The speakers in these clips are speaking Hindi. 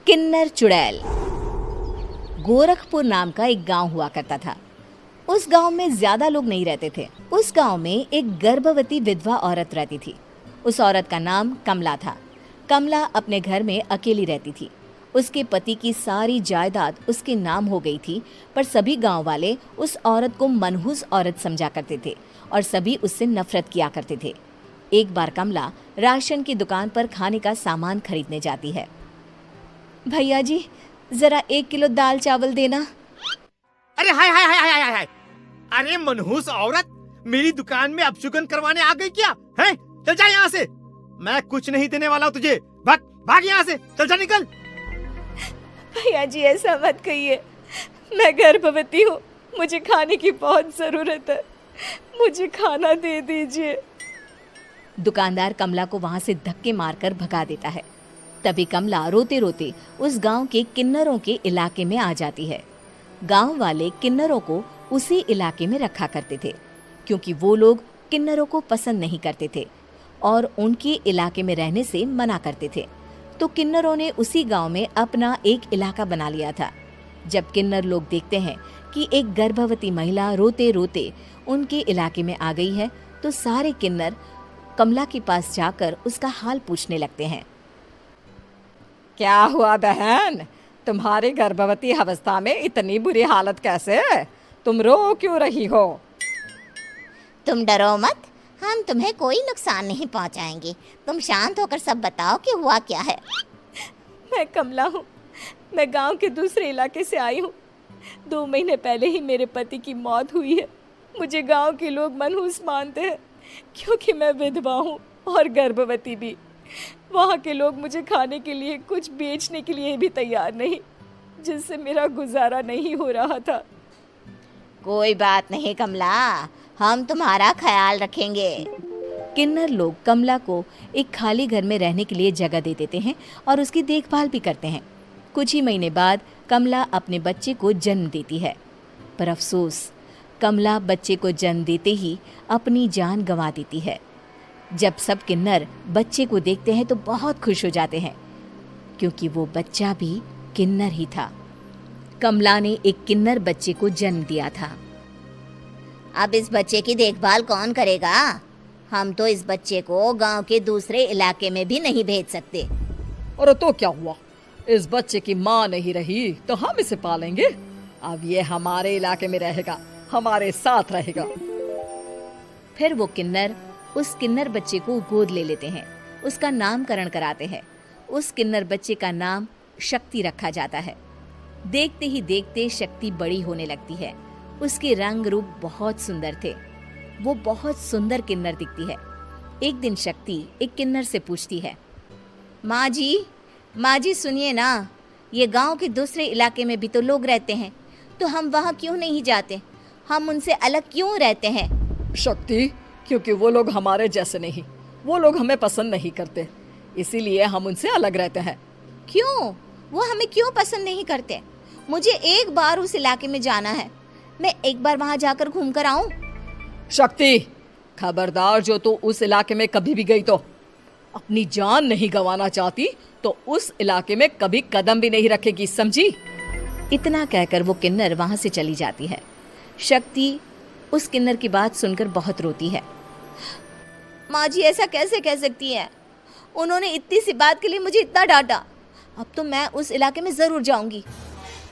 किन्नर चुड़ैल। गोरखपुर नाम का एक गांव हुआ करता था। उस गांव में ज्यादा लोग नहीं रहते थे। उस गांव में एक गर्भवती विधवा औरत रहती थी। उस औरत का नाम कमला था। कमला अपने घर में अकेली रहती थी। उसके पति की सारी जायदाद उसके नाम हो गई थी, पर सभी गांव वाले उस औरत को मनहूस औरत समझा करते थे और सभी उससे नफरत किया करते थे। एक बार कमला राशन की दुकान पर खाने का सामान खरीदने जाती है। भैया जी, जरा 1 किलो दाल चावल देना। अरे हाय हाय हाय हाय हाय हाय! अरे मनहूस औरत, मेरी दुकान में अपशुगन करवाने आ गई क्या? हैं? चल जा यहाँ से। मैं कुछ नहीं देने वाला हूँ तुझे। भाग भाग यहाँ से, चल जा, निकल। भैया जी, ऐसा मत कहिए। मैं गर्भवती हूँ, मुझे खाने की बहुत जरूरत है। मुझे खाना दे दीजिए। दुकानदार कमला को वहां से धक्के मारकर भगा देता है। तभी कमला रोते रोते उस गांव के किन्नरों के इलाके में आ जाती है। गांव वाले किन्नरों को उसी इलाके में रखा करते थे, क्योंकि वो लोग किन्नरों को पसंद नहीं करते थे और उनके इलाके में रहने से मना करते थे। तो किन्नरों ने उसी गांव में अपना एक इलाका बना लिया था। जब किन्नर लोग देखते हैं कि एक गर्भवती महिला रोते रोते उनके इलाके में आ गई है, तो सारे किन्नर कमला के पास जाकर उसका हाल पूछने लगते हैं। क्या हुआ बहन, तुम्हारी गर्भवती अवस्था में इतनी बुरी हालत कैसे है? तुम रो क्यों रही हो? तुम डरो मत, हम तुम्हें कोई नुकसान नहीं पहुंचाएंगे। तुम शांत होकर सब बताओ कि हुआ क्या है। मैं कमला हूँ। मैं गांव के दूसरे इलाके से आई हूँ। 2 महीने पहले ही मेरे पति की मौत हुई है। मुझे गांव के लोग मनहूस मानते हैं, क्योंकि मैं विधवा हूँ और गर्भवती भी। वहाँ के लोग मुझे खाने के लिए कुछ बेचने के लिए भी तैयार नहीं, जिससे मेरा गुजारा नहीं हो रहा था। कोई बात नहीं कमला, हम तुम्हारा ख्याल रखेंगे। किन्नर लोग कमला को एक खाली घर में रहने के लिए जगह दे देते हैं और उसकी देखभाल भी करते हैं। कुछ ही महीने बाद कमला अपने बच्चे को जन्म देती है, पर अफसोस, कमला बच्चे को जन्म देते ही अपनी जान गंवा देती है। जब सब किन्नर बच्चे को देखते हैं तो बहुत खुश हो जाते हैं, क्योंकि वो बच्चा भी किन्नर ही था। कमला ने एक किन्नर बच्चे को जन्म दिया था। अब इस बच्चे की देखभाल कौन करेगा? हम तो इस बच्चे को गांव के दूसरे इलाके में भी नहीं भेज सकते। और तो क्या हुआ, इस बच्चे की माँ नहीं रही तो हम इसे पालेंगे। अब ये हमारे इलाके में रहेगा, हमारे साथ रहेगा। फिर वो किन्नर उस किन्नर बच्चे को गोद ले लेते हैं, उसका नामकरण कराते हैं। उस किन्नर बच्चे का नाम शक्ति रखा जाता है। देखते ही देखते शक्ति बड़ी होने लगती है। उसके रंग रूप बहुत सुंदर थे। वो बहुत सुंदर किन्नर दिखती है। एक दिन शक्ति एक किन्नर से पूछती है, माँ जी सुनिए ना, ये गांव के दूसरे इलाके में भी तो लोग रहते हैं, तो हम वहाँ क्यों नहीं जाते? हम उनसे अलग क्यों रहते हैं? शक्ति, क्योंकि वो लोग हमारे जैसे नहीं, वो लोग हमें पसंद नहीं करते, इसीलिए हम उनसे अलग रहते हैं। क्यों? वो हमें क्यों पसंद नहीं करते? मुझे एक बार उस इलाके में जाना है। मैं एक बार वहाँ जाकर घूम कर आऊं। शक्ति, खबरदार, जो तू उस इलाके में कभी भी गई तो अपनी जान नहीं गंवाना चाहती तो उस इलाके में कभी कदम भी नहीं रखेगी, समझी? इतना कहकर वो किन्नर वहां से चली जाती है। शक्ति उस किन्नर की बात सुनकर बहुत रोती है। माँ जी, ऐसा कैसे कह सकती हैं? उन्होंने इतनी सी बात के लिए मुझे इतना डांटा। अब तो मैं उस इलाके में जरूर जाऊंगी।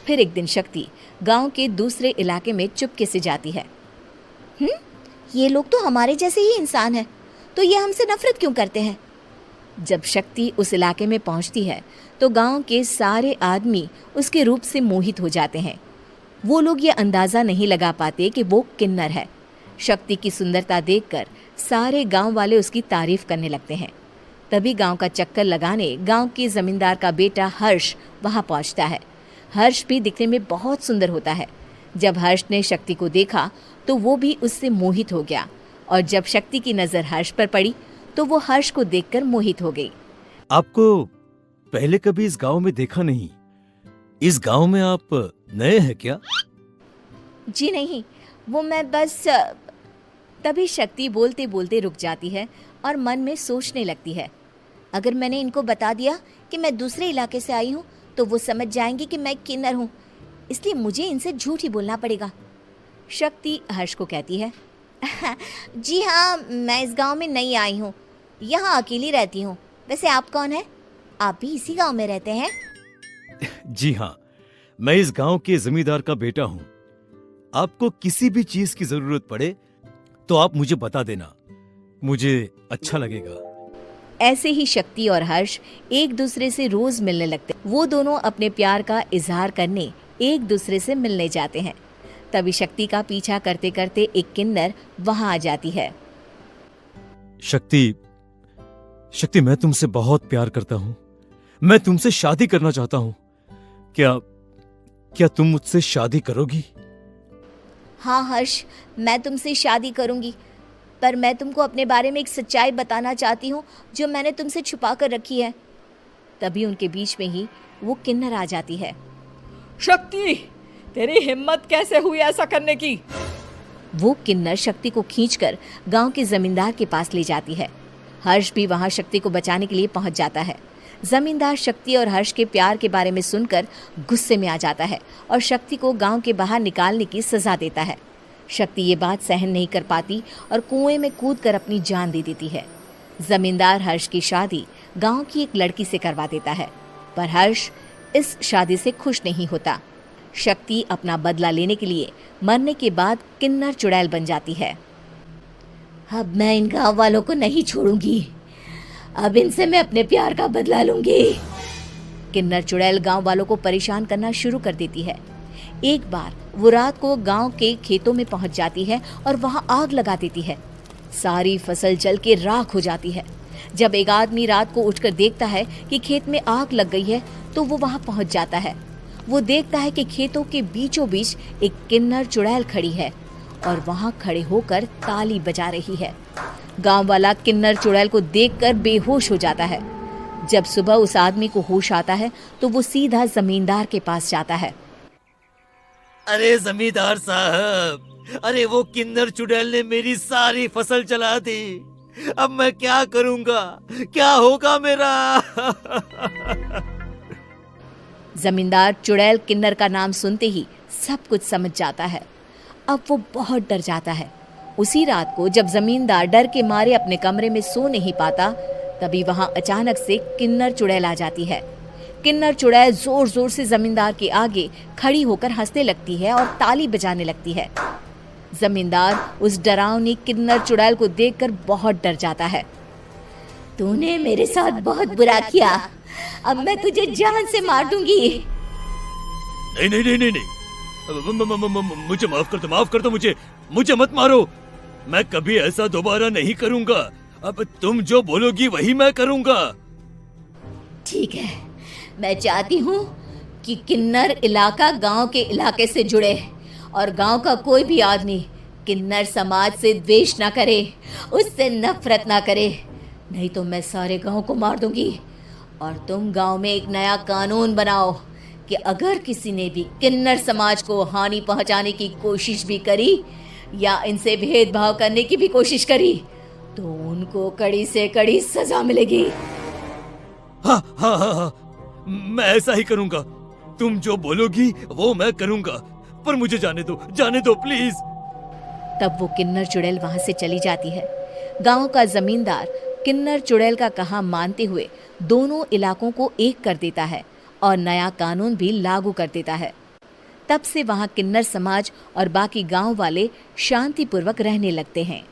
फिर एक दिन शक्ति गांव के दूसरे इलाके में चुपके से जाती है। ये लोग तो हमारे जैसे ही इंसान हैं, तो ये हमसे नफरत क्यों करते हैं? जब शक्ति उस इलाके में पहुंचती है तो गांव के सारे आदमी उसके रूप से मोहित हो जाते हैं। वो लोग ये अंदाजा नहीं लगा पाते कि वो किन्नर है। शक्ति की सुंदरता देखकर सारे गांव वाले उसकी तारीफ करने लगते हैं। तभी गांव का चक्कर लगाने गांव के जमींदार का बेटा हर्ष वहां पहुंचता है। हर्ष भी दिखने में बहुत सुंदर होता है। जब हर्ष ने शक्ति को देखा तो वो भी उससे मोहित हो गया, और जब शक्ति की नजर हर्ष पर पड़ी तो वो हर्ष को देखकर मोहित हो गई। आपको पहले कभी इस गांव में देखा नहीं। इस गांव में आप नए हैं क्या? जी नहीं, वो मैं बस। तभी शक्ति बोलते बोलते रुक जाती है और मन में सोचने लगती है, अगर मैंने इनको बता दिया कि मैं दूसरे इलाके से आई हूँ तो वो समझ जाएंगे कि मैं किन्नर हूँ, इसलिए मुझे इनसे झूठ ही बोलना पड़ेगा। शक्ति हर्ष को कहती है, जी हाँ, मैं इस गांव में नई आई हूँ, यहाँ अकेली रहती हूँ। वैसे आप कौन है? आप भी इसी गांव में रहते हैं? जी हाँ, मैं इस गांव के जमींदार का बेटा हूँ। आपको किसी भी चीज की जरूरत पड़े तो आप मुझे बता देना, मुझे अच्छा लगेगा। ऐसे ही शक्ति और हर्ष एक दूसरे से रोज मिलने लगते। वो दोनों अपने प्यार का इजहार करने एक दूसरे से मिलने जाते हैं। तभी शक्ति का पीछा करते करते एक किन्नर वहां आ जाती है। शक्ति, शक्ति, मैं तुमसे बहुत प्यार करता हूँ। मैं तुमसे शादी करना चाहता हूँ। क्या तुम मुझसे शादी करोगी? हाँ हर्ष, मैं तुमसे शादी करूंगी, पर मैं तुमको अपने बारे में एक सच्चाई बताना चाहती हूँ जो मैंने तुमसे छुपा कर रखी है। तभी उनके बीच में ही वो किन्नर आ जाती है। शक्ति, तेरी हिम्मत कैसे हुई ऐसा करने की? वो किन्नर शक्ति को खींचकर गांव के जमींदार के पास ले जाती है। हर्ष भी वहां शक्ति को बचाने के लिए पहुंच जाता है। जमींदार शक्ति और हर्ष के प्यार के बारे में सुनकर गुस्से में आ जाता है और शक्ति को गांव के बाहर निकालने की सजा देता है। शक्ति ये बात सहन नहीं कर पाती और कुएं में कूदकर अपनी जान दे देती है। जमींदार हर्ष की शादी गांव की एक लड़की से करवा देता है, पर हर्ष इस शादी से खुश नहीं होता। शक्ति अपना बदला लेने के लिए मरने के बाद किन्नर चुड़ैल बन जाती है। अब मैं इन गांव वालों को नहीं छोड़ूंगी, अब इनसे मैं अपने प्यार का बदला लूंगी। किन्नर चुड़ैल गांव वालों को परेशान करना शुरू कर देती है। एक बार वो रात को गांव के खेतों में पहुंच जाती है और वहां आग लगा देती है। सारी फसल जल के राख हो जाती है। जब एक आदमी रात को उठकर देखता है कि खेत में आग लग गई है तो वो वहां पहुंच जाता है। वो देखता है कि खेतों के बीचों बीच एक किन्नर चुड़ैल खड़ी है और वहां खड़े होकर ताली बजा रही है। गांव वाला किन्नर चुड़ैल को देखकर बेहोश हो जाता है। जब सुबह उस आदमी को होश आता है तो वो सीधा जमींदार के पास जाता है। अरे जमींदार साहब, अरे वो किन्नर चुड़ैल ने मेरी सारी फसल जला दी। अब मैं क्या करूंगा? क्या होगा मेरा? जमींदार चुड़ैल किन्नर का नाम सुनते ही सब कुछ समझ जाता है। अब वो बहुत डर जाता है। उसी रात को जब जमींदार डर के मारे अपने कमरे में सो नहीं पाता, तभी वहां अचानक से किन्नर चुड़ैल आ जाती है। किन्नर चुड़ैल जोर जोर से जमींदार के आगे खड़ी होकर हंसने लगती है और ताली बजाने लगती है। जमींदार उस डरावनी किन्नर चुड़ैल को देखकर बहुत डर जाता है। तूने मेरे साथ बहुत बुरा किया, अब मैं तुझे जान से मार दूंगी। नहीं नहीं नहीं नहीं नहीं, मुझे माफ कर दो, मुझे मत मारो। मैं कभी ऐसा दोबारा नहीं करूंगा। अब तुम जो बोलोगी वही मैं करूंगा। ठीक है, मैं चाहती हूँ कि किन्नर इलाका गांव के इलाके से जुड़े और गांव का कोई भी आदमी किन्नर समाज से द्वेष ना करे, उससे नफरत ना करे, नहीं तो मैं सारे गांव को मार दूंगी। और तुम गांव में एक नया कानून बनाओ कि अगर किसी ने भी किन्नर समाज को हानि पहुंचाने की कोशिश भी करी या इनसे भेदभाव करने की भी कोशिश करी तो उनको कड़ी से कड़ी सजा मिलेगी। हाँ हाँ हाँ हाँ, मैं ऐसा ही करूंगा। तुम जो बोलोगी वो मैं करूंगा, पर मुझे जाने दो प्लीज। तब वो किन्नर चुड़ैल वहां से चली जाती है। गांव का जमींदार किन्नर चुड़ैल का कहा मानते हुए दोनों इलाकों को एक कर देता है और नया कानून भी लागू कर देता है। तब से वहां किन्नर समाज और बाकी गांव वाले शांतिपूर्वक रहने लगते हैं।